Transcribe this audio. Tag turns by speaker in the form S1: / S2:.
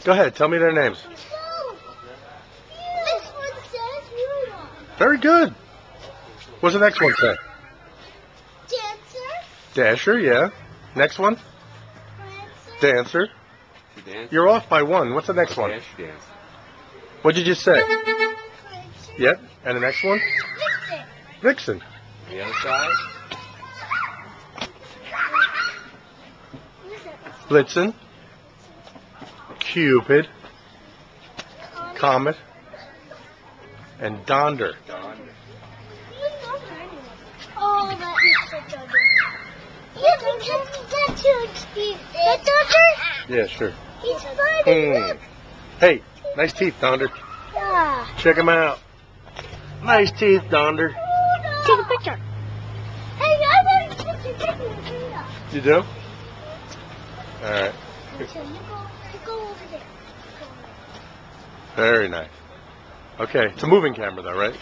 S1: Go ahead, tell me their names.
S2: This one says Rudolph.
S1: Very good. What's the next one say?
S2: Dancer.
S1: Dasher, yeah. Next one?
S2: Prancer.
S1: Dancer.
S3: Dance.
S1: You're off by one. What's the next one?
S3: Dash dance.
S1: What'd you just say?
S2: Prancer.
S1: Yep. And the next one?
S2: Vixen.
S1: Vixen.
S3: The other side.
S1: Blitzen. Cupid. Comet. And Donder.
S2: Oh, that is the thunder. Yeah, because that's too expensive. The thunder?
S1: Yeah, sure.
S2: He's funny, look.
S1: Hey, nice teeth, Donder.
S2: Yeah.
S1: Check them out. Nice teeth, Donder.
S2: Take a picture. Hey, I want to take a picture.
S1: You do? All right.
S2: So you go over there.
S1: Very nice. Okay, it's a moving camera though, right?